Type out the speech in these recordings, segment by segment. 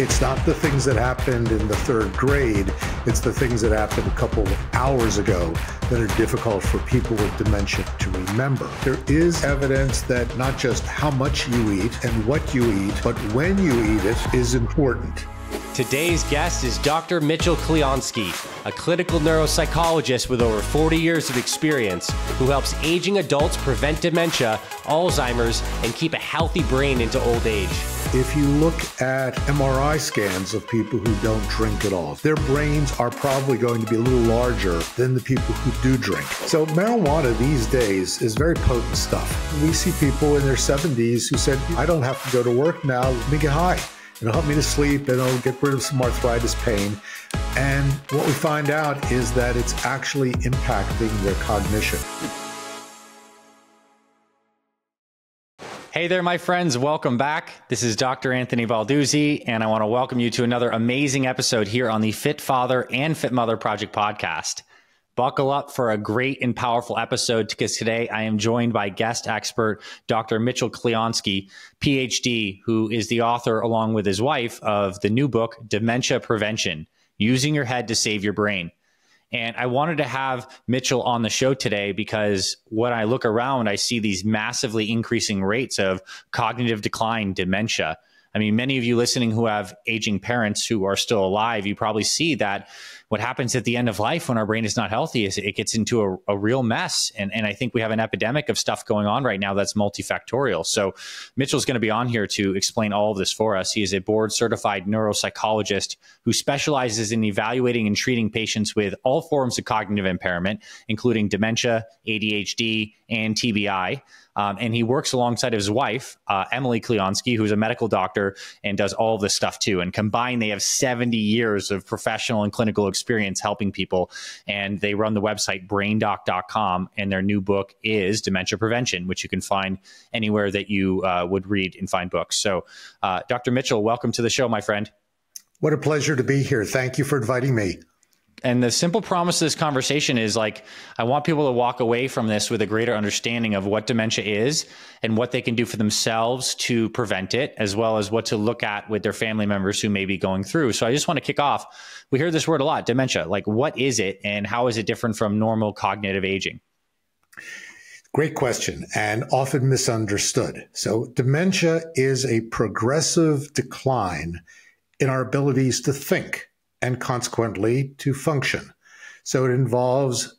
It's not the things that happened in the third grade. It's the things that happened a couple of hours ago that are difficult for people with dementia to remember. There is evidence that not just how much you eat and what you eat, but when you eat it is important. Today's guest is Dr. Mitchell Clionsky, a clinical neuropsychologist with over 40 years of experience who helps aging adults prevent dementia, Alzheimer's, and keep a healthy brain into old age. If you look at MRI scans of people who don't drink at all, their brains are probably going to be a little larger than the people who do drink. So marijuana these days is very potent stuff. We see people in their 70s who said, I don't have to go to work now, let me get high. It'll help me to sleep, and it'll get rid of some arthritis pain. And what we find out is that it's actually impacting their cognition. Hey there, my friends. Welcome back. This is Dr. Anthony Balduzzi, and I want to welcome you to another amazing episode here on the Fit Father and Fit Mother Project podcast. Buckle up for a great and powerful episode because today I am joined by guest expert, Dr. Mitchell Clionsky, Ph.D., who is the author, along with his wife, of the new book, Dementia Prevention, Using Your Head to Save Your Brain. And I wanted to have Mitchell on the show today because when I look around, I see these massively increasing rates of cognitive decline, dementia. I mean, many of you listening who have aging parents who are still alive, you probably see that what happens at the end of life when our brain is not healthy is it gets into a real mess. And I think we have an epidemic of stuff going on right now that's multifactorial. So Mitchell's going to be on here to explain all of this for us. He is a board certified neuropsychologist who specializes in evaluating and treating patients with all forms of cognitive impairment, including dementia, ADHD, and TBI. And he works alongside his wife, Emily Clionsky, who's a medical doctor and does all of this stuff too. And combined, they have 70 years of professional and clinical experience helping people. And they run the website braindoc.com. And their new book is Dementia Prevention, which you can find anywhere that you would read and find books. So Dr. Mitchell, welcome to the show, my friend. What a pleasure to be here. Thank you for inviting me. And the simple promise of this conversation is like, I want people to walk away from this with a greater understanding of what dementia is and what they can do for themselves to prevent it, as well as what to look at with their family members who may be going through. So I just want to kick off. We hear this word a lot, dementia. Like, what is it and how is it different from normal cognitive aging? Great question, and often misunderstood. So dementia is a progressive decline in our abilities to think and consequently to function. So it involves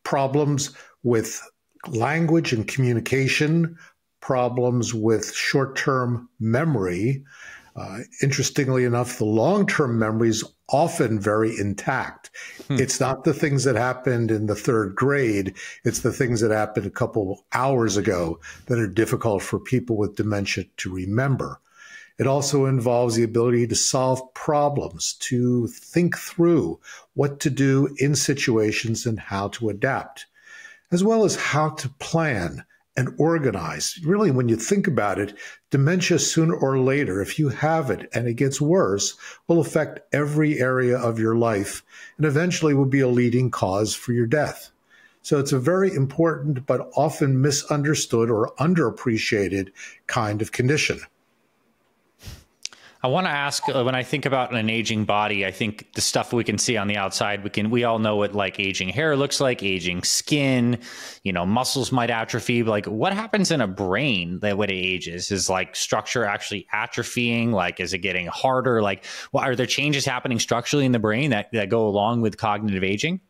problems with language and communication, problems with short-term memory. Interestingly enough, the long-term memory is often very intact. It's not the things that happened in the third grade. It's the things that happened a couple of hours ago that are difficult for people with dementia to remember. It also involves the ability to solve problems, to think through what to do in situations and how to adapt, as well as how to plan and organize. Really, when you think about it, dementia sooner or later, if you have it and it gets worse, will affect every area of your life and eventually will be a leading cause for your death. So it's a very important but often misunderstood or underappreciated kind of condition. I want to ask, when I think about an aging body, I think the stuff we can see on the outside, we all know what like aging hair looks like, aging skin, muscles might atrophy. But like, what happens in a brain that when it ages? Is like structure actually atrophying? Like, is it getting harder? Like, are there changes happening structurally in the brain that go along with cognitive aging?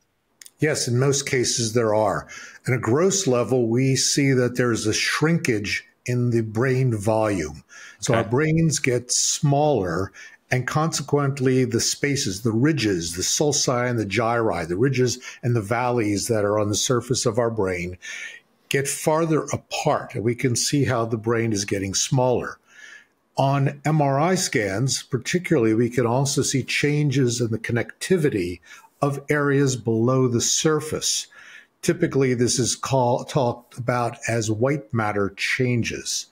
Yes, in most cases there are. At a gross level, we see that there's a shrinkage in the brain volume. So our brains get smaller, and consequently the spaces, the ridges, the sulci and the gyri, the ridges and the valleys that are on the surface of our brain get farther apart, and we can see how the brain is getting smaller. On MRI scans, particularly, we can also see changes in the connectivity of areas below the surface. Typically, this is talked about as white matter changes.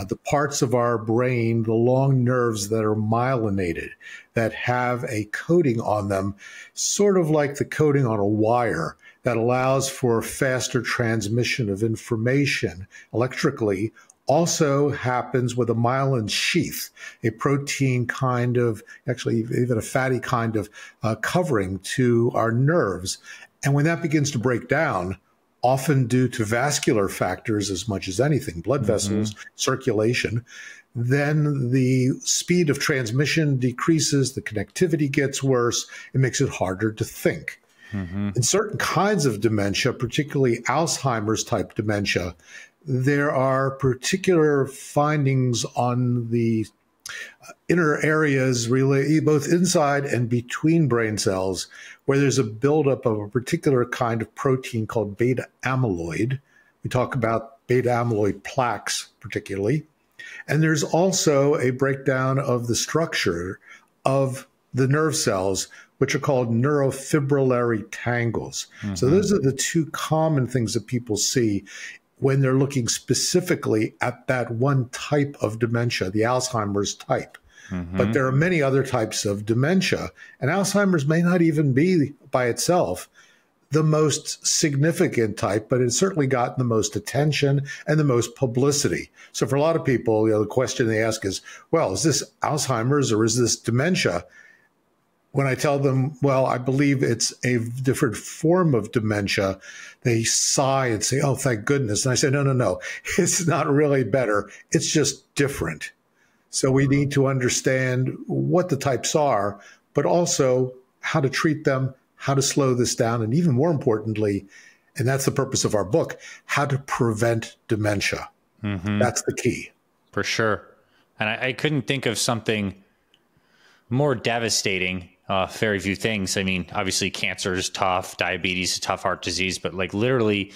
The parts of our brain, the long nerves that are myelinated, that have a coating on them, sort of like the coating on a wire that allows for faster transmission of information electrically also happens with a myelin sheath, a protein kind of, actually even a fatty kind of covering to our nerves. And when that begins to break down, often due to vascular factors as much as anything, blood vessels, circulation, then the speed of transmission decreases, the connectivity gets worse, it makes it harder to think. In certain kinds of dementia, particularly Alzheimer's type dementia, there are particular findings on the inner areas, really, both inside and between brain cells, where there's a buildup of a particular kind of protein called beta amyloid. We talk about beta amyloid plaques particularly. And there's also a breakdown of the structure of the nerve cells, which are called neurofibrillary tangles. So those are the two common things that people see when they're looking specifically at that one type of dementia, the Alzheimer's type. But there are many other types of dementia, and Alzheimer's may not even be by itself the most significant type, but it's certainly gotten the most attention and the most publicity. So for a lot of people, the question they ask is, well, is this Alzheimer's or is this dementia? When I tell them, well, I believe it's a different form of dementia, they sigh and say, oh, thank goodness. And I say, no, it's not really better. It's just different. So we need to understand what the types are, but also how to treat them, how to slow this down, and even more importantly, and that's the purpose of our book, how to prevent dementia. That's the key. For sure. And I couldn't think of something more devastating. Very few things. I mean, obviously cancer is tough, diabetes is tough, heart disease, but like literally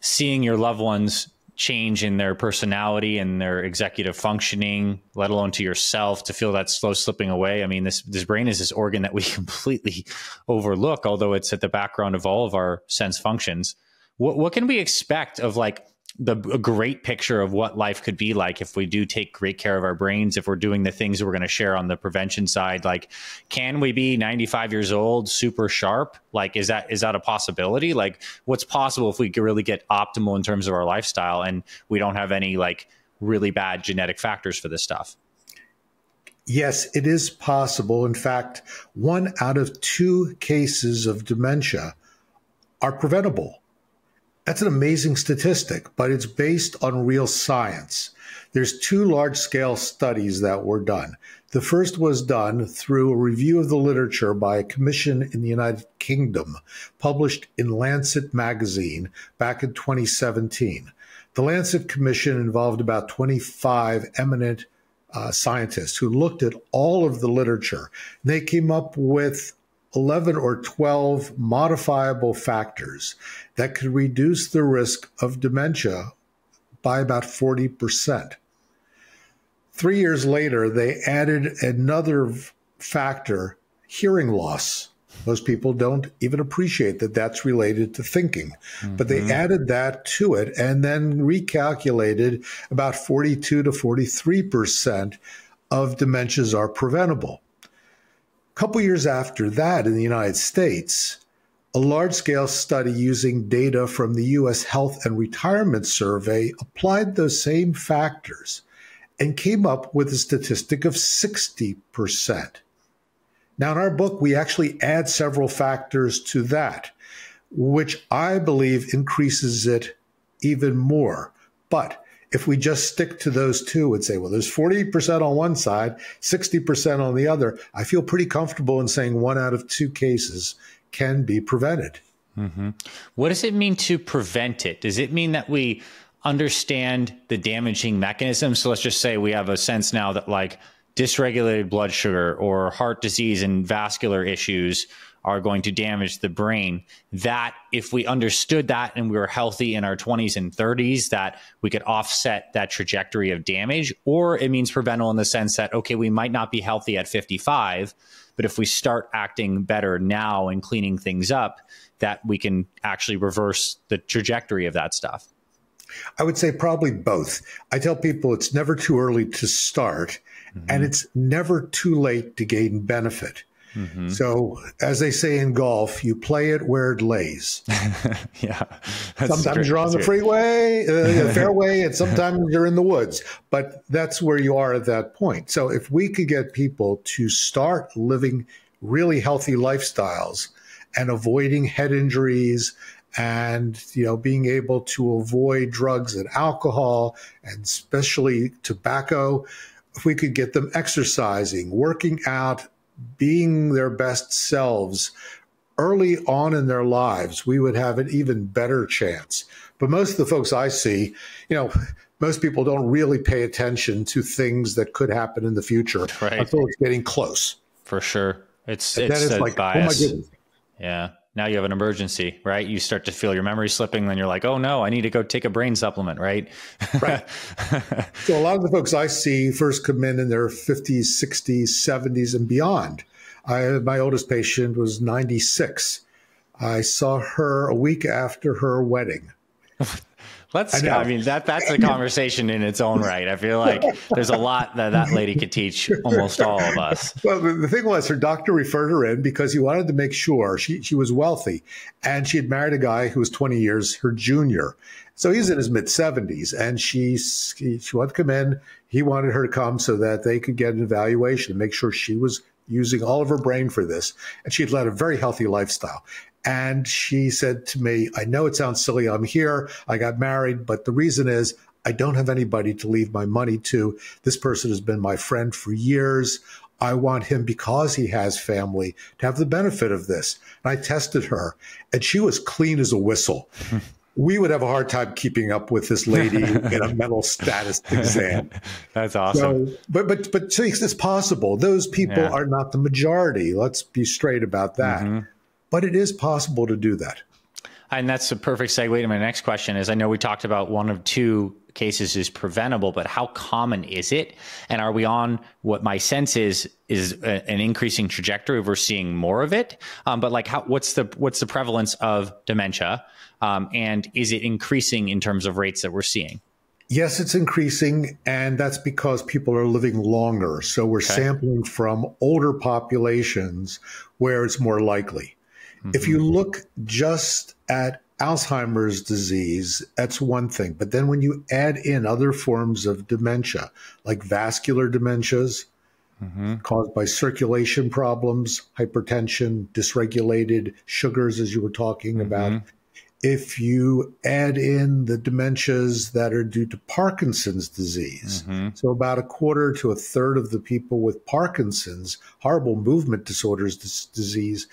seeing your loved ones change in their personality and their executive functioning, let alone to yourself, to feel that slow slipping away. I mean, this brain is this organ that we completely overlook, although it's at the background of all of our sense functions. What can we expect of like a great picture of what life could be like if we do take great care of our brains, if we're doing the things that we're going to share on the prevention side? Like, can we be 95 years old, super sharp? Like, is that a possibility? Like, what's possible if we really get optimal in terms of our lifestyle and we don't have any like really bad genetic factors for this stuff? Yes, it is possible. In fact, 1 out of 2 cases of dementia are preventable. That's an amazing statistic, but it's based on real science. There's 2 large-scale studies that were done. The first was done through a review of the literature by a commission in the United Kingdom, published in Lancet magazine back in 2017. The Lancet Commission involved about 25 eminent scientists who looked at all of the literature. They came up with 11 or 12 modifiable factors that could reduce the risk of dementia by about 40%. 3 years later, they added another factor, hearing loss. Most people don't even appreciate that that's related to thinking. But they added that to it and then recalculated about 42 to 43% of dementias are preventable. A couple years after that, in the United States, a large-scale study using data from the U.S. Health and Retirement Survey applied those same factors and came up with a statistic of 60%. Now, in our book, we actually add several factors to that, which I believe increases it even more. But if we just stick to those 2 and say, well, there's 40% on one side, 60% on the other, I feel pretty comfortable in saying 1 out of 2 cases can be prevented. What does it mean to prevent it? Does it mean that we understand the damaging mechanism? So let's just say we have a sense now that like dysregulated blood sugar or heart disease and vascular issues are going to damage the brain, that if we understood that and we were healthy in our 20s and 30s, that we could offset that trajectory of damage. Or it means preventable in the sense that, okay, we might not be healthy at 55, but if we start acting better now and cleaning things up, that we can actually reverse the trajectory of that stuff. I would say probably both. I tell people it's never too early to start, and it's never too late to gain benefit. Mm-hmm. So, as they say in golf, you play it where it lays. Yeah. Sometimes you're on the freeway, the fairway, and sometimes you're in the woods. But that's where you are at that point. So if we could get people to start living really healthy lifestyles and avoiding head injuries and, being able to avoid drugs and alcohol, and especially tobacco, if we could get them exercising, working out, being their best selves early on in their lives, we would have an even better chance. But most of the folks I see, most people don't really pay attention to things that could happen in the future until it's getting close. For sure. It's like, bias. oh my goodness. Yeah. Now you have an emergency, right? You start to feel your memory slipping, then you're like, oh no, I need to go take a brain supplement, right? Right. So a lot of the folks I see first come in their 50s, 60s, 70s, and beyond. My oldest patient was 96. I saw her a week after her wedding. That's a conversation in its own right. I feel like there's a lot that lady could teach almost all of us. Well, the thing was, her doctor referred her in because he wanted to make sure she was wealthy, and she had married a guy who was 20 years her junior. So he's in his mid-70s, and she wanted to come in. He wanted her to come so that they could get an evaluation and make sure she was using all of her brain for this. And she had led a very healthy lifestyle. And she said to me, I know it sounds silly. I'm here. I got married. But the reason is I don't have anybody to leave my money to. This person has been my friend for years. I want him, because he has family, to have the benefit of this. And I tested her, and she was clean as a whistle. We would have a hard time keeping up with this lady in a mental status exam. That's awesome. So, but it's possible. Those people are not the majority. Let's be straight about that. Mm-hmm. But it is possible to do that. And that's a perfect segue to my next question is, I know we talked about one of two cases is preventable, but how common is it? And are we on what my sense is an increasing trajectory? We're seeing more of it. But like, what's the prevalence of dementia? And is it increasing in terms of rates that we're seeing? Yes, it's increasing, and that's because people are living longer. So we're sampling from older populations where it's more likely. Mm-hmm. If you look just at Alzheimer's disease, that's one thing. But then when you add in other forms of dementia, like vascular dementias caused by circulation problems, hypertension, dysregulated sugars, as you were talking about, if you add in the dementias that are due to Parkinson's disease, so about a quarter to a third of the people with Parkinson's, horrible movement disorders disease,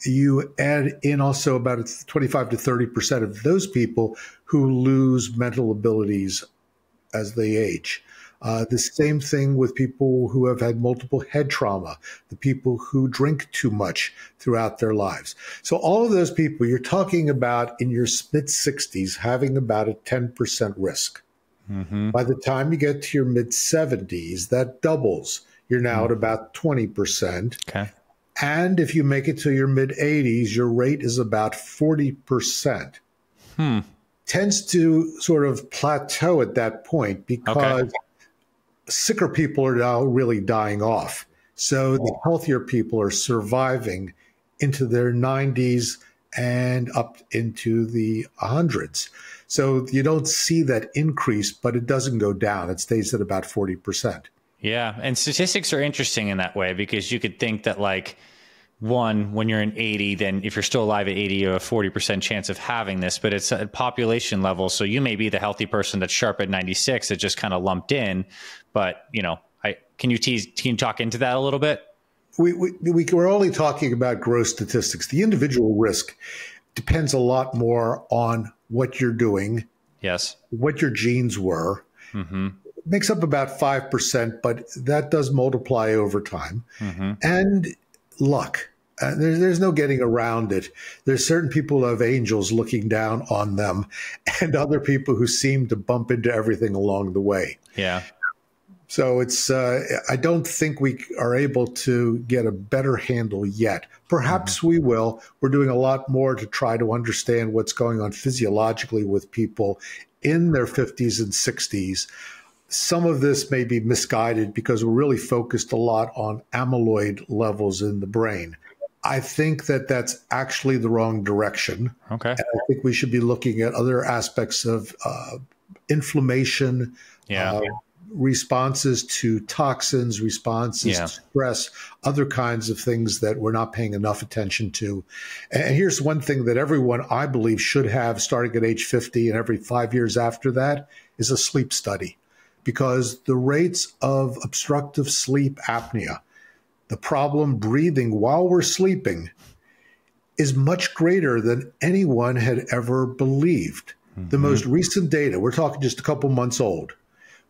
you add in also about 25 to 30% of those people who lose mental abilities as they age. The same thing with people who have had multiple head trauma, the people who drink too much throughout their lives. So all of those people, you're talking about in your mid-60s having about a 10% risk. By the time you get to your mid-70s, that doubles. You're now at about 20%. Okay. And if you make it to your mid-80s, your rate is about 40%. Tends to sort of plateau at that point because sicker people are now really dying off. So the healthier people are surviving into their 90s and up into the hundreds. So you don't see that increase, but it doesn't go down. It stays at about 40%. Yeah. And statistics are interesting in that way, because you could think that, like, one, when you're in 80, then if you're still alive at 80, you have a 40% chance of having this, but it's at population level. So you may be the healthy person that's sharp at 96 that just kind of lumped in. But, can you talk into that a little bit? We're only talking about gross statistics. The individual risk depends a lot more on what you're doing. Yes. What your genes were. It makes up about 5%, but that does multiply over time. And luck. There's no getting around it. There's certain people who have angels looking down on them, and other people who seem to bump into everything along the way. Yeah. So it's, I don't think we are able to get a better handle yet. Perhaps we will. We're doing a lot more to try to understand what's going on physiologically with people in their 50s and 60s. some of this may be misguided because we're really focused a lot on amyloid levels in the brain. I think that that's actually the wrong direction. Okay. And I think we should be looking at other aspects of inflammation, responses to toxins, responses to stress, other kinds of things that we're not paying enough attention to. And here's one thing that everyone, I believe, should have starting at age 50 and every 5 years after that is a sleep study, because the rates of obstructive sleep apnea, the problem breathing while we're sleeping, is much greater than anyone had ever believed. The most recent data, we're talking just a couple months old,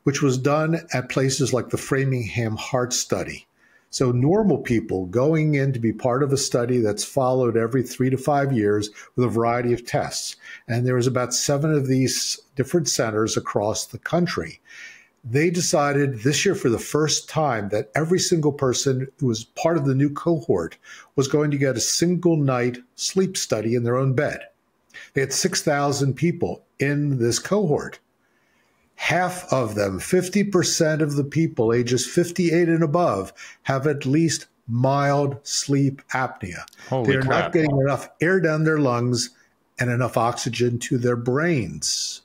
which was done at places like the Framingham Heart Study. So normal people going in to be part of a study that's followed every 3 to 5 years with a variety of tests. And there was about 7 of these different centers across the country. They decided this year for the first time that every single person who was part of the new cohort was going to get a single night sleep study in their own bed. They had 6,000 people in this cohort. Half of them, 50% of the people ages 58 and above, have at least mild sleep apnea. They're not getting enough air down their lungs and enough oxygen to their brains.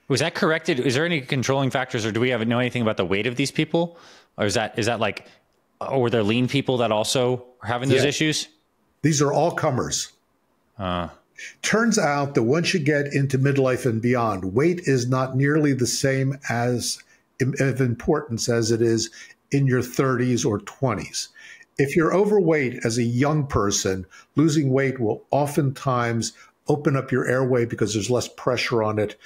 Was that corrected? Is there any controlling factors, or do we know anything about the weight of these people? Or is that like, or were there lean people that also are having those issues? These are all comers. Turns out that once you get into midlife and beyond, weight is not nearly the same as of importance as it is in your 30s or 20s. If you're overweight as a young person, losing weight will oftentimes open up your airway because there's less pressure on it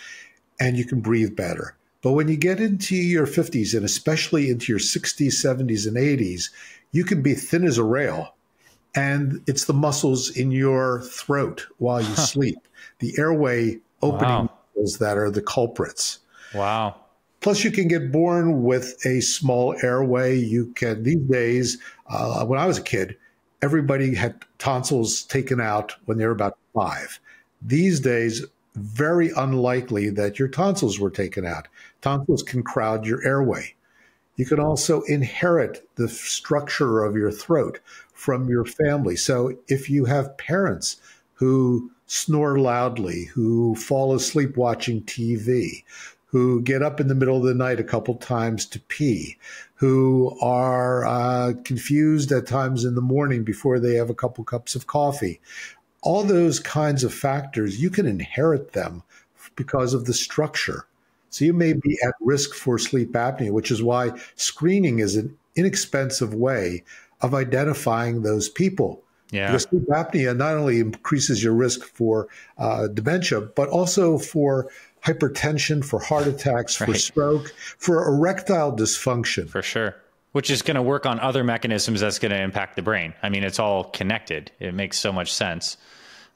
and you can breathe better. But when you get into your 50s and especially into your 60s, 70s, and 80s, you can be thin as a rail. And it's the muscles in your throat while you sleep, the airway opening muscles that are the culprits. Wow. Plus, you can get born with a small airway. You can, these days, when I was a kid, everybody had tonsils taken out when they were about 5. These days, very unlikely that your tonsils were taken out. Tonsils can crowd your airway. You can also inherit the structure of your throat from your family. So if you have parents who snore loudly, who fall asleep watching TV, who get up in the middle of the night a couple times to pee, who are confused at times in the morning before they have a couple cups of coffee, all those kinds of factors, you can inherit them because of the structure. So you may be at risk for sleep apnea, which is why screening is an inexpensive way of identifying those people. Because sleep apnea not only increases your risk for dementia, but also for hypertension, for heart attacks, for stroke, for erectile dysfunction. For sure. Which is going to work on other mechanisms that's going to impact the brain. I mean, it's all connected. It makes so much sense.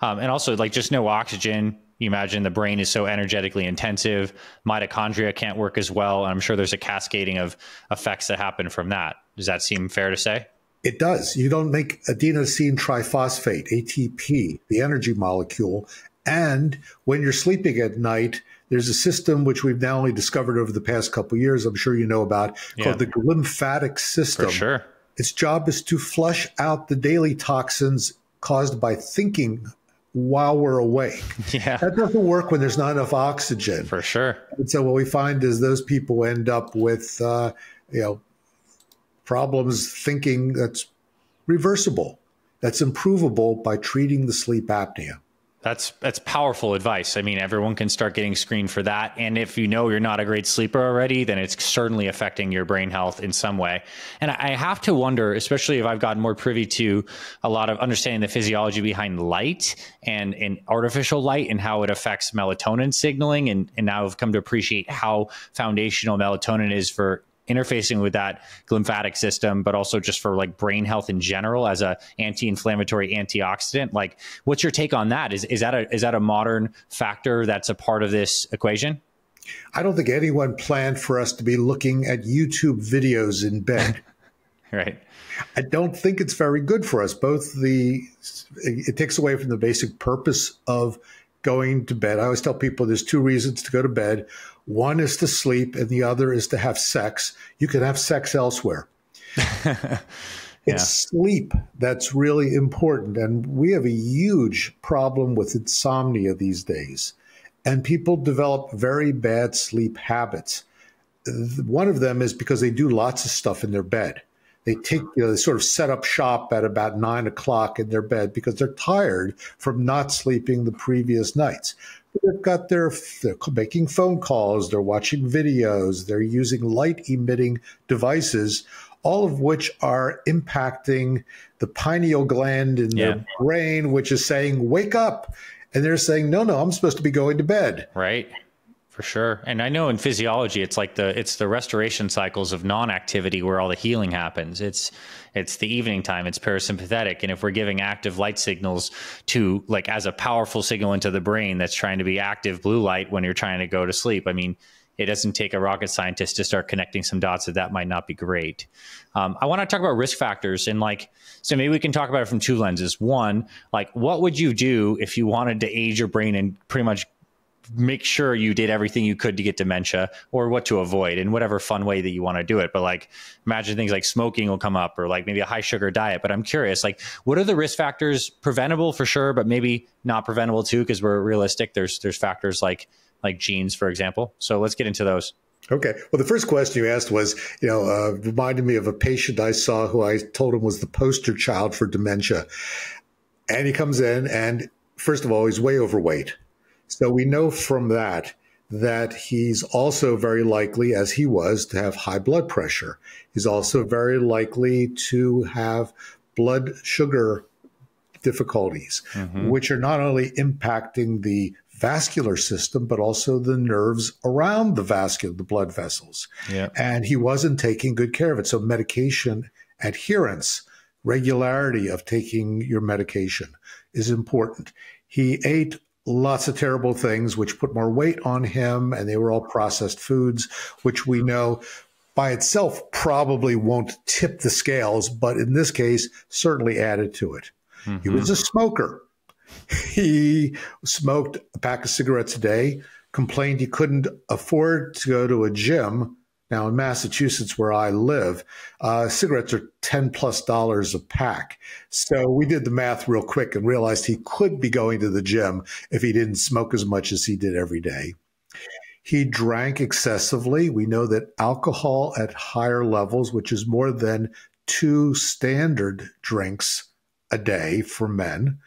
And also, like, just no oxygen. You imagine the brain is so energetically intensive. Mitochondria can't work as well. And I'm sure there's a cascading of effects that happen from that. Does that seem fair to say? It does. You don't make adenosine triphosphate, ATP, the energy molecule. And when you're sleeping at night, there's a system which we've now only discovered over the past couple of years, I'm sure you know about, called the lymphatic system. For sure. Its job is to flush out the daily toxins caused by thinking while we're awake. That doesn't work when there's not enough oxygen. For sure. And so what we find is those people end up with, problems thinking that's reversible, that's improvable by treating the sleep apnea. That's powerful advice. I mean, everyone can start getting screened for that. And if you know you're not a great sleeper already, then it's certainly affecting your brain health in some way. And I have to wonder, especially if I've gotten more privy to a lot of understanding the physiology behind light and artificial light and how it affects melatonin signaling. And now I've come to appreciate how foundational melatonin is for interfacing with that lymphatic system, but also just for like brain health in general as a anti-inflammatory antioxidant. Like, what's your take on that? Is that a modern factor that's a part of this equation? I don't think anyone planned for us to be looking at YouTube videos in bed. Right. I don't think it's very good for us. It takes away from the basic purpose of going to bed. I always tell people there's two reasons to go to bed. One is to sleep and the other is to have sex. You can have sex elsewhere. It's sleep that's really important. And we have a huge problem with insomnia these days. And people develop very bad sleep habits. One of them is because they do lots of stuff in their bed. They they sort of set up shop at about 9 o'clock in their bed because they're tired from not sleeping the previous nights. They're making phone calls, they're watching videos, they're using light emitting devices, all of which are impacting the pineal gland in their brain, which is saying, wake up. And they're saying, no, I'm supposed to be going to bed. Right. For sure. And I know in physiology, it's like it's the restoration cycles of non-activity where all the healing happens. It's the evening time, it's parasympathetic. And if we're giving active light signals to like as a powerful signal into the brain that's trying to be active blue light when you're trying to go to sleep, I mean, it doesn't take a rocket scientist to start connecting some dots that might not be great. I want to talk about risk factors and so maybe we can talk about it from two lenses. One, like what would you do if you wanted to age your brain and pretty much make sure you did everything you could to get dementia, or what to avoid in whatever fun way that you want to do it. But like, imagine things like smoking will come up or like maybe a high sugar diet. But I'm curious, like what are the risk factors? Preventable for sure, but maybe not preventable too, because we're realistic. There's factors like genes, for example. So let's get into those. Okay. Well, the first question you asked was, reminded me of a patient I saw who I told him was the poster child for dementia. And he comes in and first of all, he's way overweight. So we know from that he's also very likely, as he was, to have high blood pressure. He's also very likely to have blood sugar difficulties, which are not only impacting the vascular system, but also the nerves around the blood vessels. Yeah. And he wasn't taking good care of it. So medication adherence, regularity of taking your medication is important. He ate lots of terrible things, which put more weight on him, and they were all processed foods, which we know by itself probably won't tip the scales, but in this case, certainly added to it. He was a smoker. He smoked a pack of cigarettes a day, complained he couldn't afford to go to a gym. Now, in Massachusetts, where I live, cigarettes are $10+ a pack. So we did the math real quick and realized he could be going to the gym if he didn't smoke as much as he did every day. He drank excessively. We know that alcohol at higher levels, which is more than 2 standard drinks a day for men,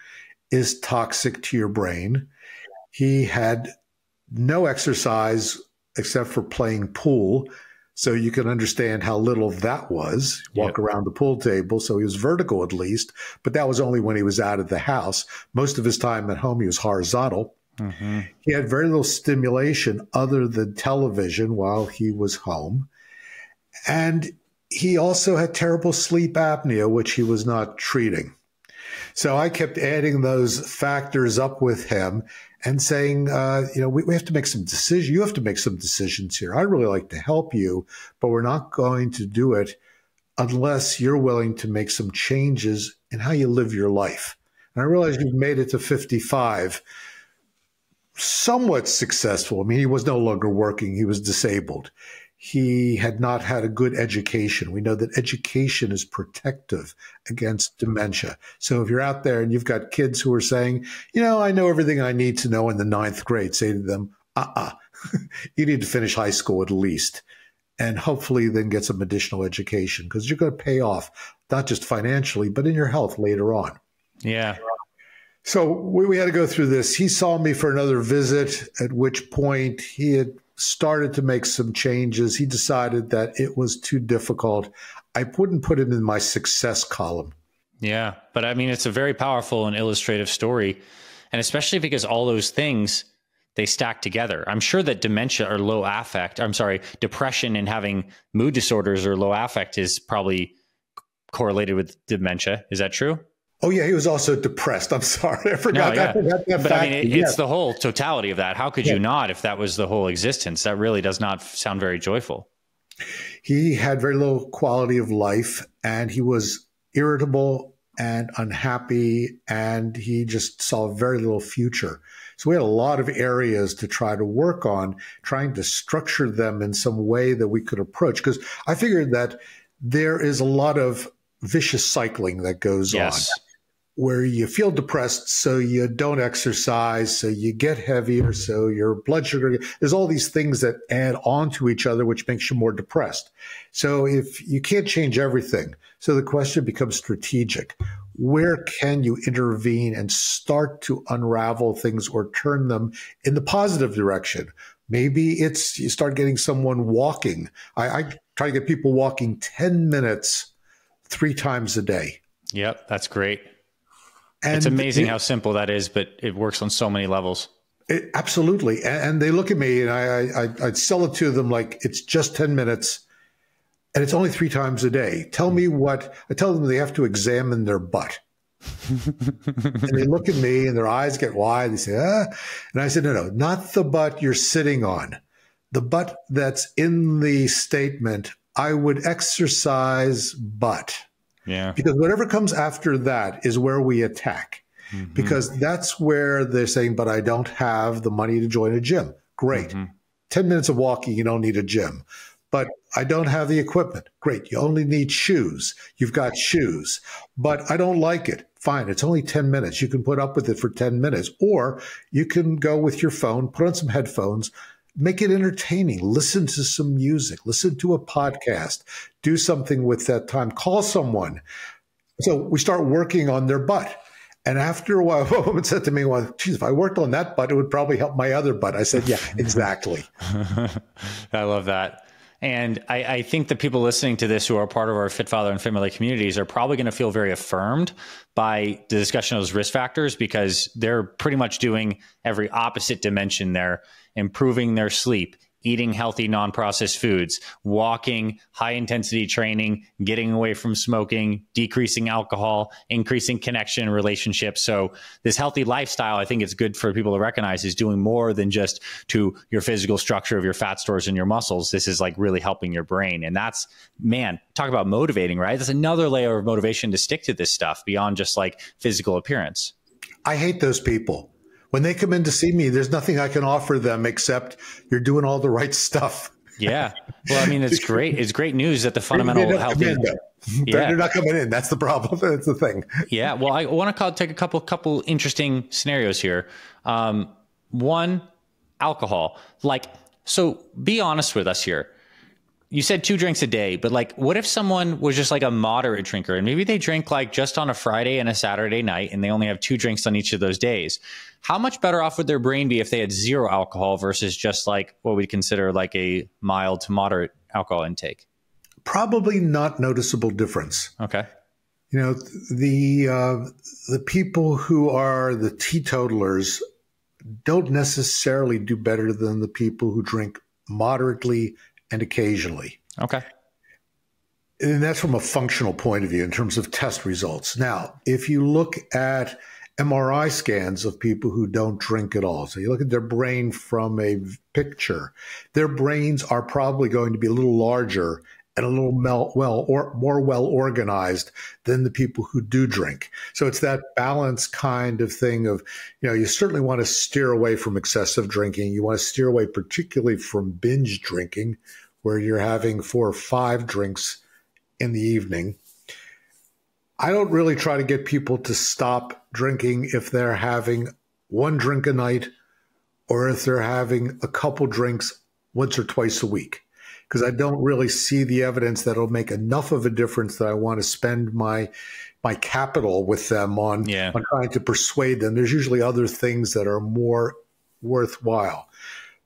is toxic to your brain. He had no exercise except for playing pool. So you can understand how little that was, walk around the pool table. So he was vertical at least, but that was only when he was out of the house. Most of his time at home, he was horizontal. He had very little stimulation other than television while he was home. And he also had terrible sleep apnea, which he was not treating. So I kept adding those factors up with him and saying, we have to make some decisions. You have to make some decisions here. I'd really like to help you, but we're not going to do it unless you're willing to make some changes in how you live your life. And I realized you've made it to 55, somewhat successful. I mean, he was no longer working. He was disabled. He had not had a good education. We know that education is protective against dementia. So if you're out there and you've got kids who are saying, I know everything I need to know in the 9th grade, say to them, you need to finish high school at least, and hopefully then get some additional education, because you're going to pay off, not just financially, but in your health later on. Yeah. So we had to go through this. He saw me for another visit, at which point he had started to make some changes. He decided that it was too difficult. I wouldn't put him in my success column. Yeah, but I mean, it's a very powerful and illustrative story. And especially because all those things, they stack together. I'm sure that dementia or depression and having mood disorders or low affect is probably correlated with dementia. Is that true? Oh, yeah. He was also depressed. I'm sorry. I forgot that But fact. I mean, it's the whole totality of that. How could you not, if that was the whole existence? That really does not sound very joyful. He had very little quality of life, and he was irritable and unhappy, and he just saw very little future. So we had a lot of areas to try to work on, trying to structure them in some way that we could approach. Because I figured that there is a lot of vicious cycling that goes on, where you feel depressed, so you don't exercise, so you get heavier, so your blood sugar, there's all these things that add on to each other, which makes you more depressed. So if you can't change everything, so the question becomes strategic. Where can you intervene and start to unravel things or turn them in the positive direction? Maybe it's you start getting someone walking. I try to get people walking 10 minutes 3 times a day. Yep, that's great. And it's amazing how simple that is, but it works on so many levels. Absolutely. And they look at me and I sell it to them like it's just 10 minutes and it's only 3 times a day. Tell me what, I tell them they have to examine their butt. And they look at me and their eyes get wide. They say, And I said, no, not the butt you're sitting on. The butt that's in the statement, I would exercise butt. Yeah. Because whatever comes after that is where we attack. Mm-hmm. Because that's where they're saying, but I don't have the money to join a gym. Great. 10 minutes of walking, you don't need a gym. But I don't have the equipment. Great. You only need shoes. You've got shoes. But I don't like it. Fine. It's only 10 minutes. You can put up with it for 10 minutes. Or you can go with your phone, put on some headphones, make it entertaining. Listen to some music. Listen to a podcast. Do something with that time. Call someone. So we start working on their butt. And after a while, a woman said to me, well, geez, if I worked on that butt, it would probably help my other butt. I said, yeah, exactly. I love that. And I think the people listening to this who are part of our Fit Father and Fit Mother communities are probably going to feel very affirmed by the discussion of those risk factors, because they're pretty much doing every opposite dimension there, improving their sleep, eating healthy, non-processed foods, walking, high-intensity training, getting away from smoking, decreasing alcohol, increasing connection and relationships. So this healthy lifestyle, I think it's good for people to recognize, is doing more than just to your physical structure of your fat stores and your muscles. This is like really helping your brain. And that's, man, talk about motivating, right? That's another layer of motivation to stick to this stuff beyond just like physical appearance. I hate those people. When they come in to see me, there's nothing I can offer them except you're doing all the right stuff. Yeah. Well, I mean, it's great. It's great news that the fundamental healthy. They're not coming in. That's the problem. That's the thing. Yeah. Well, I want to take a couple interesting scenarios here. One, alcohol. Like, so be honest with us here. You said 2 drinks a day, but like, what if someone was just like a moderate drinker and maybe they drink like just on a Friday and a Saturday night and they only have 2 drinks on each of those days? How much better off would their brain be if they had 0 alcohol versus just like what we'd consider like a mild to moderate alcohol intake? Probably not noticeable difference. Okay. You know, the people who are the teetotalers don't necessarily do better than the people who drink moderately and occasionally. Okay. And that's from a functional point of view in terms of test results. Now, if you look at MRI scans of people who don't drink at all, so you look at their brain from a picture, their brains are probably going to be a little larger and a little more well organized than the people who do drink. So it's that balance kind of thing of, you know, you certainly want to steer away from excessive drinking. You want to steer away particularly from binge drinking, where you're having 4 or 5 drinks in the evening. I don't really try to get people to stop drinking if they're having 1 drink a night or if they're having a couple drinks once or twice a week, because I don't really see the evidence that it'll make enough of a difference that I want to spend my capital with them on trying to persuade them. There's usually other things that are more worthwhile.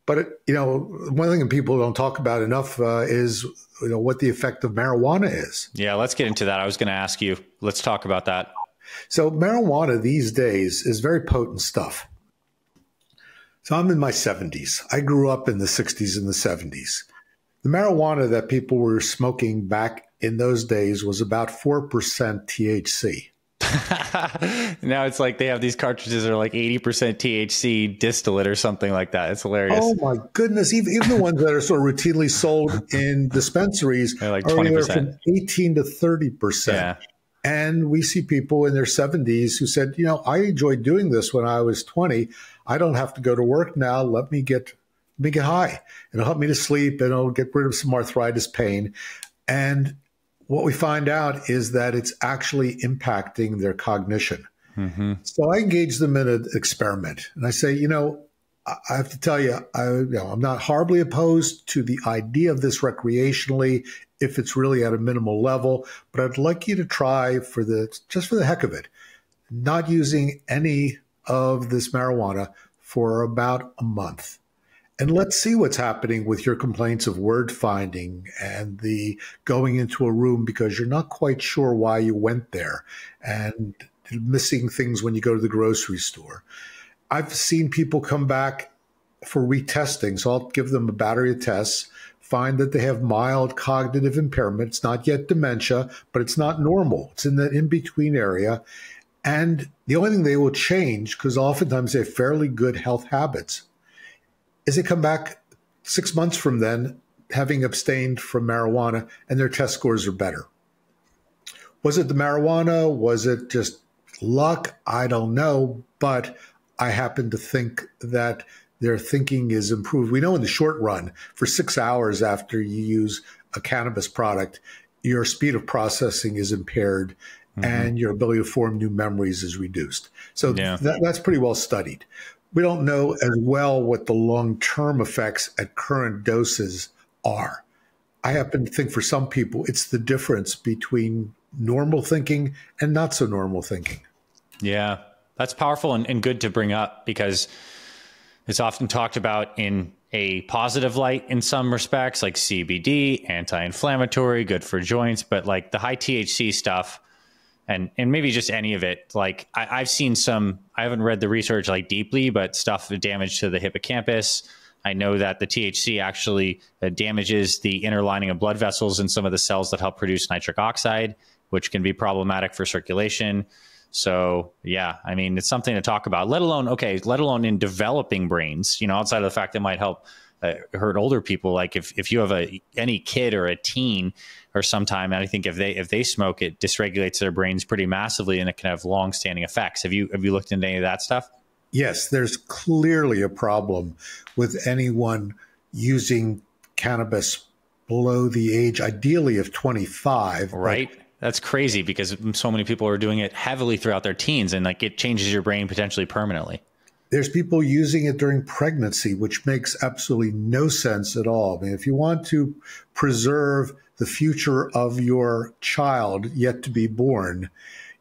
But, you know, one thing that people don't talk about enough is, you know, what the effect of marijuana is. Yeah, let's get into that. I was going to ask you. Let's talk about that. So marijuana these days is very potent stuff. So I'm in my 70s. I grew up in the 60s and the 70s. The marijuana that people were smoking back in those days was about 4% THC. Now it's like they have these cartridges that are like 80% THC distillate or something like that. It's hilarious. Oh my goodness. Even the ones that are sort of routinely sold in dispensaries they're like are 20%. anywhere from 18 to 30%. Yeah. And we see people in their 70s who said, I enjoyed doing this when I was 20. I don't have to go to work now. Let me get high. It'll help me to sleep, and it'll get rid of some arthritis pain. And what we find out is that it's actually impacting their cognition. Mm-hmm. So I engage them in an experiment, and I say, I have to tell you, I'm not horribly opposed to the idea of this recreationally if it's really at a minimal level, but I'd like you to try just for the heck of it, not using any of this marijuana for about a month. And let's see what's happening with your complaints of word finding and the going into a room because you're not quite sure why you went there and missing things when you go to the grocery store. I've seen people come back for retesting, so I'll give them a battery of tests, find that they have mild cognitive impairment. It's not yet dementia, but it's not normal. It's in that in-between area. And the only thing they will change, because oftentimes they have fairly good health habits, is they come back 6 months from then having abstained from marijuana and their test scores are better. Was it the marijuana? Was it just luck? I don't know, but I happen to think that their thinking is improved. We know in the short run, for 6 hours after you use a cannabis product, your speed of processing is impaired and your ability to form new memories is reduced. So that's pretty well studied. We don't know as well what the long-term effects at current doses are. I happen to think for some people, it's the difference between normal thinking and not so normal thinking. Yeah, that's powerful and good to bring up because it's often talked about in a positive light in some respects, like CBD, anti-inflammatory, good for joints, but like the high THC stuff and maybe just any of it. Like I've seen some, I haven't read the research like deeply, but stuff damage to the hippocampus. I know that the THC actually damages the inner lining of blood vessels in some of the cells that help produce nitric oxide, which can be problematic for circulation. So yeah, I mean, it's something to talk about, let alone in developing brains, outside of the fact that it might help hurt older people. Like if you have any kid or a teen or sometime, and I think if they smoke, it dysregulates their brains pretty massively and it can have long-standing effects. Have you looked into any of that stuff? Yes, there's clearly a problem with anyone using cannabis below the age, ideally of 25. Right. That's crazy because so many people are doing it heavily throughout their teens and like it changes your brain potentially permanently. There's people using it during pregnancy, which makes absolutely no sense at all. I mean, if you want to preserve the future of your child yet to be born,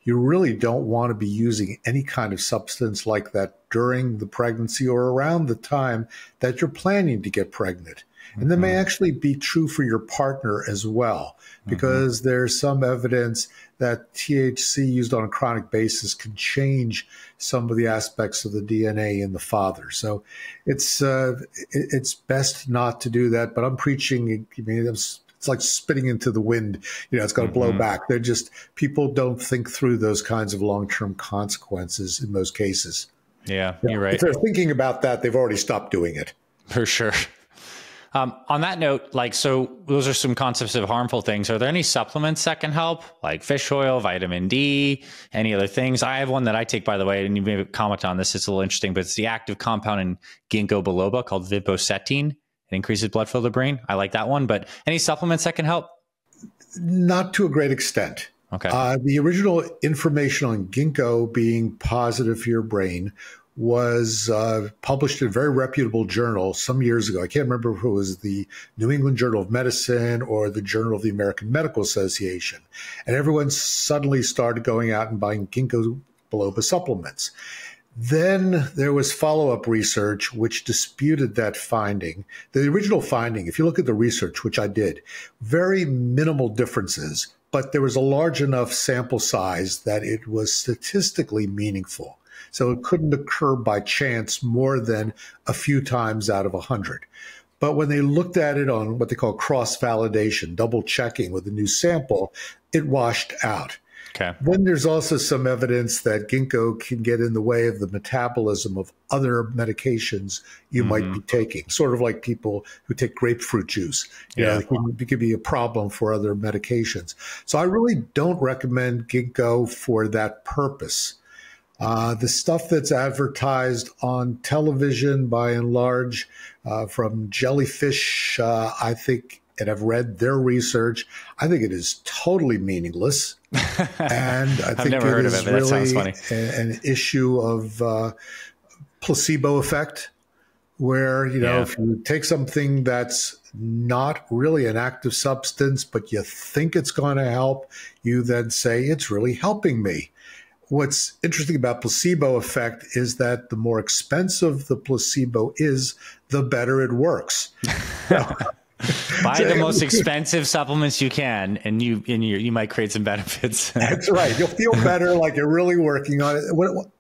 you really don't want to be using any kind of substance like that during the pregnancy or around the time that you're planning to get pregnant. And that may actually be true for your partner as well, because there's some evidence that THC used on a chronic basis can change some of the aspects of the DNA in the father. So it's best not to do that. But I'm preaching, I mean, it's like spitting into the wind. It's going to blow back. People don't think through those kinds of long-term consequences in most cases. Yeah, you're right. If they're thinking about that, they've already stopped doing it. For sure. On that note, so those are some concepts of harmful things. Are there any supplements that can help, like fish oil, vitamin D, any other things? I have one that I take, by the way, and you may comment on this. It's a little interesting, but it's the active compound in ginkgo biloba called vinpocetine. It increases blood flow to the brain. I like that one, but any supplements that can help? Not to a great extent. Okay. The original information on ginkgo being positive for your brain was published in a very reputable journal some years ago. I can't remember if it was the New England Journal of Medicine or the Journal of the American Medical Association. And everyone suddenly started going out and buying ginkgo biloba supplements. Then there was follow-up research which disputed that finding. The original finding, if you look at the research, which I did, very minimal differences, but there was a large enough sample size that it was statistically meaningful. So it couldn't occur by chance more than a few times out of 100. But when they looked at it on what they call cross-validation, double checking with a new sample, it washed out. Okay. Then there's also some evidence that ginkgo can get in the way of the metabolism of other medications you might be taking, sort of like people who take grapefruit juice. You know, it could be a problem for other medications. So I really don't recommend ginkgo for that purpose. The stuff that's advertised on television, by and large, from Jellyfish, I think, and I've read their research, I think it is totally meaningless. And I think never heard of it, but that sounds funny. An issue of placebo effect, where, you know, if you take something that's not really an active substance, but you think it's going to help, you then say, it's really helping me. What's interesting about placebo effect is that the more expensive the placebo is, the better it works. Buy the most expensive supplements you can, and you might create some benefits. That's right. You'll feel better, like you're really working on it.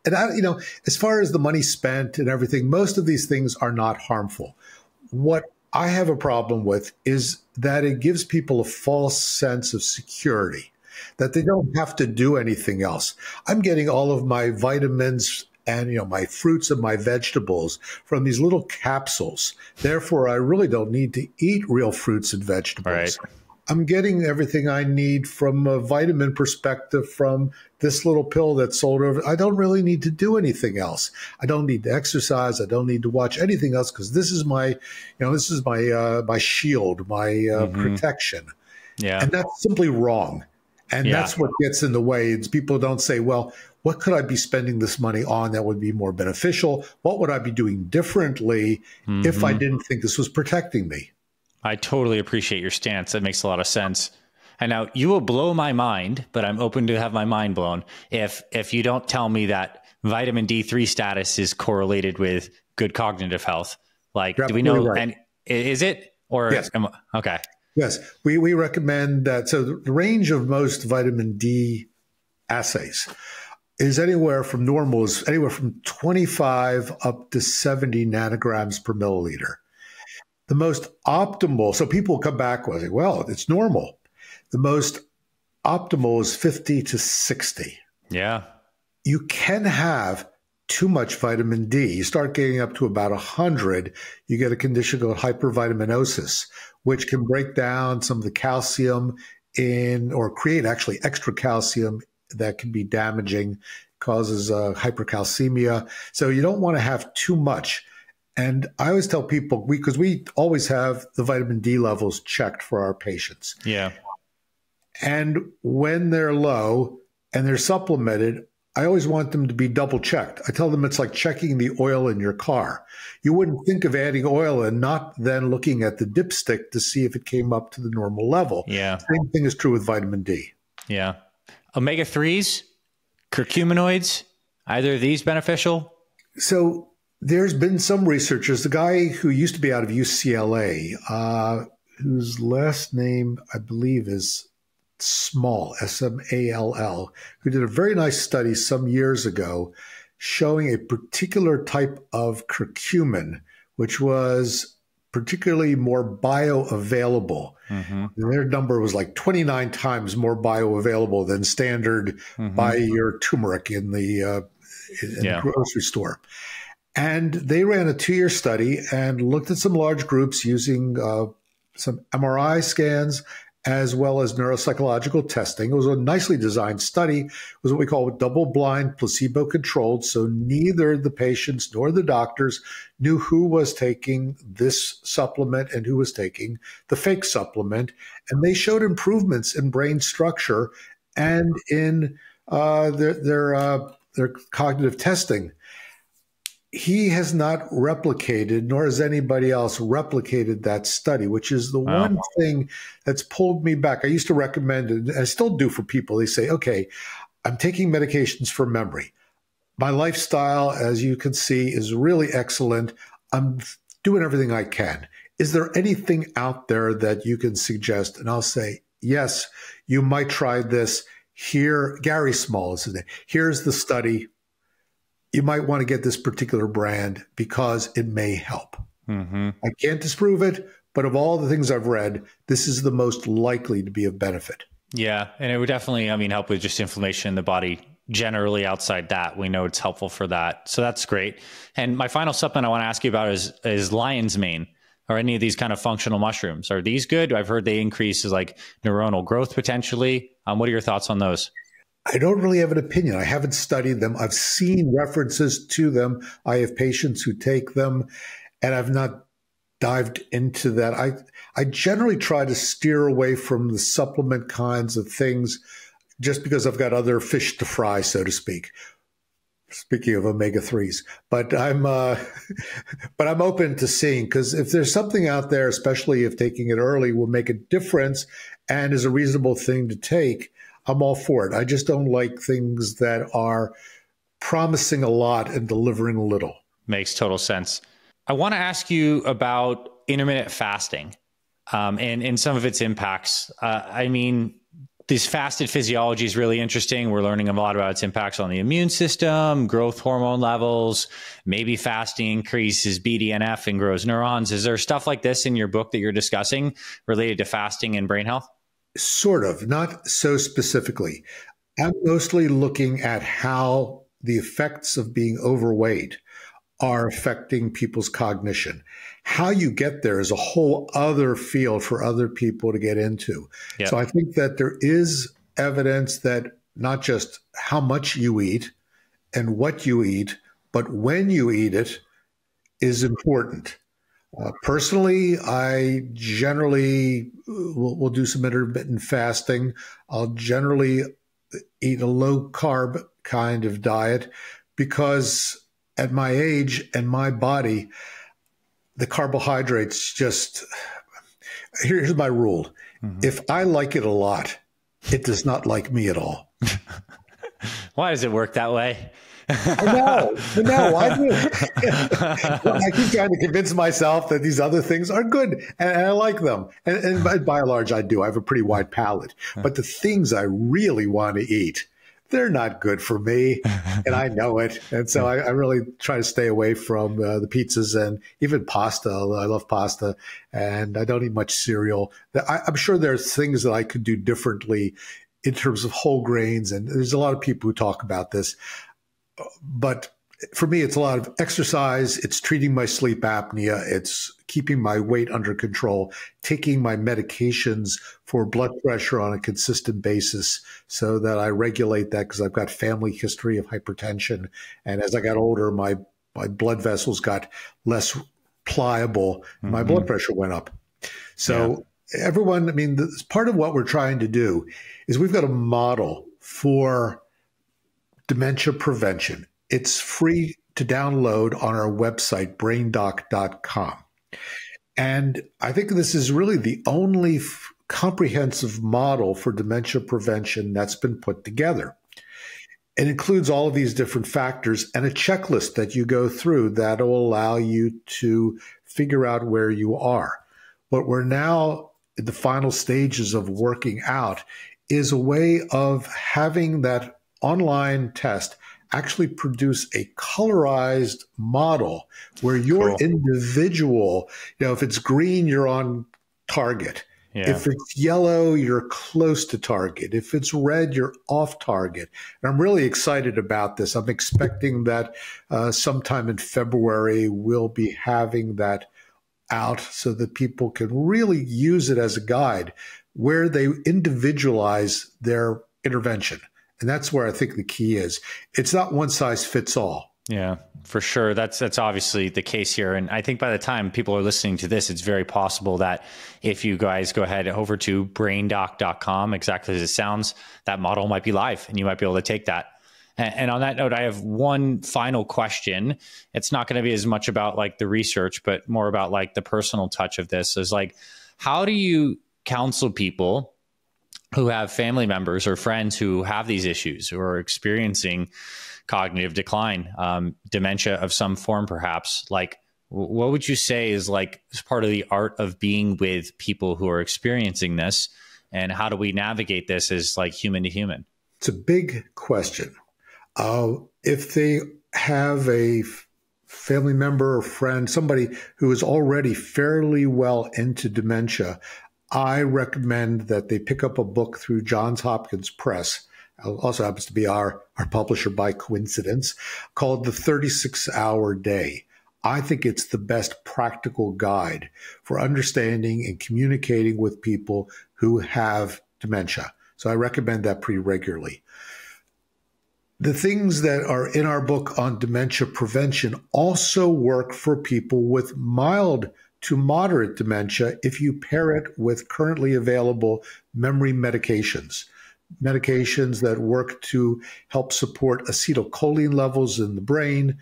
And you know, as far as the money spent and everything, most of these things are not harmful. What I have a problem with is that it gives people a false sense of security, that they don't have to do anything else. I'm getting all of my vitamins and, you know, my fruits and my vegetables from these little capsules. Therefore, I really don't need to eat real fruits and vegetables. Right. I'm getting everything I need from a vitamin perspective from this little pill that's sold over. I don't really need to do anything else. I don't need to exercise. I don't need to watch anything else, because this is my, you know, this is my my shield, my protection. Yeah, and that's simply wrong. And that's what gets in the way. Is people don't say, well, what could I be spending this money on that would be more beneficial? What would I be doing differently if I didn't think this was protecting me? I totally appreciate your stance. That makes a lot of sense. And now you will blow my mind, but I'm open to have my mind blown if you don't tell me that vitamin D3 status is correlated with good cognitive health. Like, do we know? Right. And is it? Or yes. Okay. Yes, we recommend that. So the range of most vitamin D assays is anywhere from 25 up to 70 nanograms per milliliter. The most optimal, so people come back with it, well, it's normal. The most optimal is 50 to 60. Yeah. You can have too much vitamin D. You start getting up to about 100, you get a condition called hypervitaminosis, which can break down some of the calcium in, or create actually extra calcium that can be damaging, causes hypercalcemia. So you don't want to have too much. And I always tell people, because we always have the vitamin D levels checked for our patients. Yeah. And when they're low and they're supplemented, I always want them to be double checked. I tell them it's like checking the oil in your car. You wouldn't think of adding oil and not then looking at the dipstick to see if it came up to the normal level. Yeah. Same thing is true with vitamin D. Yeah. Omega-3s, curcuminoids, either of these beneficial? So there's been some researchers, the guy who used to be out of UCLA, whose last name I believe is Small, S-M-A-L-L, who did a very nice study some years ago showing a particular type of curcumin, which was particularly more bioavailable. Their number was like 29 times more bioavailable than standard buy your turmeric in the grocery store. And they ran a 2-year study and looked at some large groups using some MRI scans as well as neuropsychological testing. It was a nicely designed study. It was what we call double-blind, placebo-controlled, so neither the patients nor the doctors knew who was taking this supplement and who was taking the fake supplement. And they showed improvements in brain structure and in their cognitive testing. He has not replicated, nor has anybody else replicated that study, which is the one thing that's pulled me back. I used to recommend it, and I still do for people. They say, okay, I'm taking medications for memory. My lifestyle, as you can see, is really excellent. I'm doing everything I can. Is there anything out there that you can suggest? And I'll say, yes, you might try this. Here, Gary Small is his name. Here's the study. You might want to get this particular brand because it may help. I can't disprove it, but of all the things I've read, this is the most likely to be of benefit. Yeah. And it would definitely, I mean, help with just inflammation in the body generally. Outside that, we know it's helpful for that. So that's great. And my final supplement I want to ask you about is lion's mane or any of these kind of functional mushrooms. Are these good? I've heard they increase like neuronal growth potentially. What are your thoughts on those? I don't really have an opinion. I haven't studied them. I've seen references to them. I have patients who take them, and I've not dived into that. I generally try to steer away from the supplement kinds of things just because I've got other fish to fry, so to speak. Speaking of omega-3s, but I'm open to seeing, because if there's something out there, especially if taking it early will make a difference and is a reasonable thing to take, I'm all for it. I just don't like things that are promising a lot and delivering a little. Makes total sense. I want to ask you about intermittent fasting and some of its impacts. I mean, this fasted physiology is really interesting. We're learning a lot about its impacts on the immune system, growth hormone levels, maybe fasting increases BDNF and grows neurons. Is there stuff like this in your book that you're discussing related to fasting and brain health? Sort of, not so specifically. I'm mostly looking at how the effects of being overweight are affecting people's cognition. How you get there is a whole other field for other people to get into. Yep. So I think that there is evidence that not just how much you eat and what you eat, but when you eat it is important. Personally, I generally will do some intermittent fasting. I'll generally eat a low carb kind of diet because at my age and my body, the carbohydrates just, here's my rule. Mm-hmm. If I like it a lot, it does not like me at all. Why does it work that way? I know, I do. I keep trying to convince myself that these other things are good and I like them. And by and large, I do. I have a pretty wide palate. But the things I really want to eat, they're not good for me, and I know it. And so I really try to stay away from the pizzas and even pasta. I love pasta, and I don't eat much cereal. I'm sure there's things that I could do differently in terms of whole grains, and there's a lot of people who talk about this. But for me, it's a lot of exercise. It's treating my sleep apnea. It's keeping my weight under control, taking my medications for blood pressure on a consistent basis so that I regulate that because I've got family history of hypertension. And as I got older, my blood vessels got less pliable. And my blood pressure went up. So everyone, I mean, part of what we're trying to do is we've got a model for dementia prevention. It's free to download on our website, braindoc.com. And I think this is really the only comprehensive model for dementia prevention that's been put together. It includes all of these different factors and a checklist that you go through that will allow you to figure out where you are. What we're now in the final stages of working out is a way of having that online test actually produce a colorized model where your individual, if it's green, you're on target. Yeah. If it's yellow, you're close to target. If it's red, you're off target. And I'm really excited about this. I'm expecting that sometime in February, we'll be having that out so that people can really use it as a guide where they individualize their intervention. And that's where I think the key is. It's not one size fits all. Yeah, for sure. That's obviously the case here. And I think by the time people are listening to this, it's very possible that if you guys go ahead over to braindoc.com, exactly as it sounds, that model might be live and you might be able to take that. And on that note, I have one final question. It's not going to be as much about like the research, but more about like the personal touch of this. Is like, how do you counsel people who have family members or friends who have these issues, who are experiencing cognitive decline, dementia of some form, perhaps? Like, what would you say is like part of the art of being with people who are experiencing this? And how do we navigate this as like human to human? It's a big question. If they have a family member or friend, somebody who is already fairly well into dementia, I recommend that they pick up a book through Johns Hopkins Press, also happens to be our publisher by coincidence, called The 36-Hour Day. I think it's the best practical guide for understanding and communicating with people who have dementia. So I recommend that pretty regularly. The things that are in our book on dementia prevention also work for people with mild to moderate dementia if you pair it with currently available memory medications. Medications that work to help support acetylcholine levels in the brain,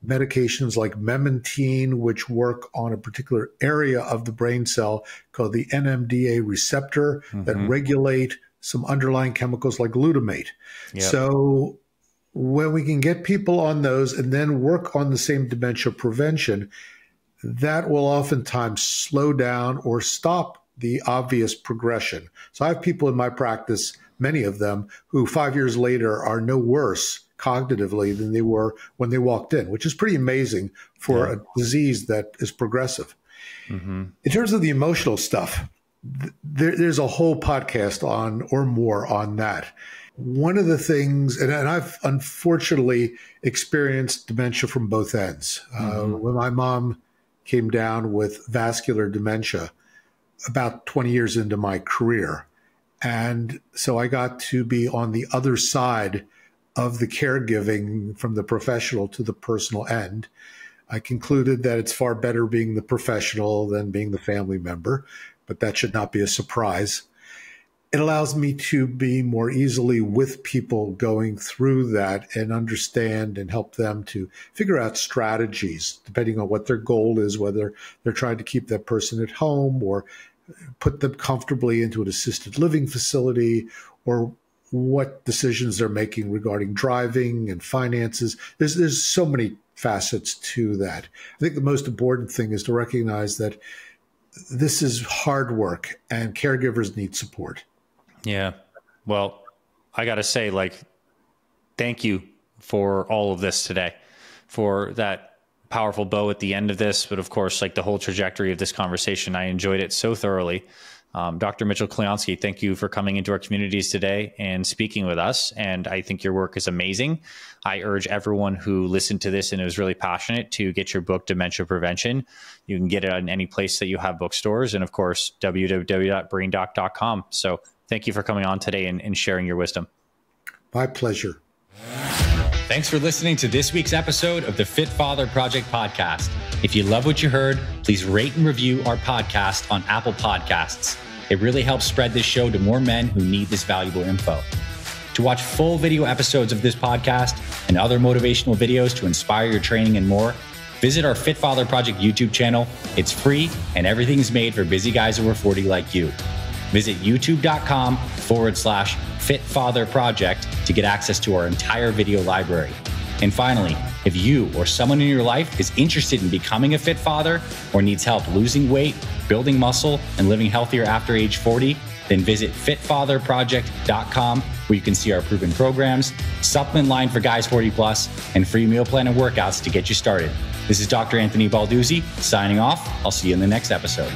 medications like memantine, which work on a particular area of the brain cell called the NMDA receptor that regulate some underlying chemicals like glutamate. Yep. So when we can get people on those and then work on the same dementia prevention, that will oftentimes slow down or stop the obvious progression. So I have people in my practice, many of them, who 5 years later are no worse cognitively than they were when they walked in, which is pretty amazing for a disease that is progressive. In terms of the emotional stuff, there's a whole podcast on or more on that. One of the things, and I've unfortunately experienced dementia from both ends. When my mom came down with vascular dementia about 20 years into my career. And so I got to be on the other side of the caregiving from the professional to the personal end. I concluded that it's far better being the professional than being the family member, but that should not be a surprise. It allows me to be more easily with people going through that and understand and help them to figure out strategies, depending on what their goal is, whether they're trying to keep that person at home or put them comfortably into an assisted living facility, or what decisions they're making regarding driving and finances. There's so many facets to that. I think the most important thing is to recognize that this is hard work and caregivers need support. Yeah. Well, I got to say, thank you for all of this today, for that powerful bow at the end of this. But of course, the whole trajectory of this conversation, I enjoyed it so thoroughly. Dr. Mitchell Clionsky, thank you for coming into our communities today and speaking with us. And I think your work is amazing. I urge everyone who listened to this and is really passionate to get your book, Dementia Prevention. You can get it in any place that you have bookstores, and of course, www.braindoc.com. So thank you for coming on today and sharing your wisdom. My pleasure. Thanks for listening to this week's episode of the Fit Father Project podcast. If you love what you heard, please rate and review our podcast on Apple Podcasts. It really helps spread this show to more men who need this valuable info. To watch full video episodes of this podcast and other motivational videos to inspire your training and more, visit our Fit Father Project YouTube channel. It's free and everything is made for busy guys over 40 like you. Visit youtube.com/Fit Father Project to get access to our entire video library. And finally, if you or someone in your life is interested in becoming a fit father or needs help losing weight, building muscle, and living healthier after age 40, then visit fitfatherproject.com, where you can see our proven programs, supplement line for guys 40 plus, and free meal plan and workouts to get you started. This is Dr. Anthony Balduzzi signing off. I'll see you in the next episode.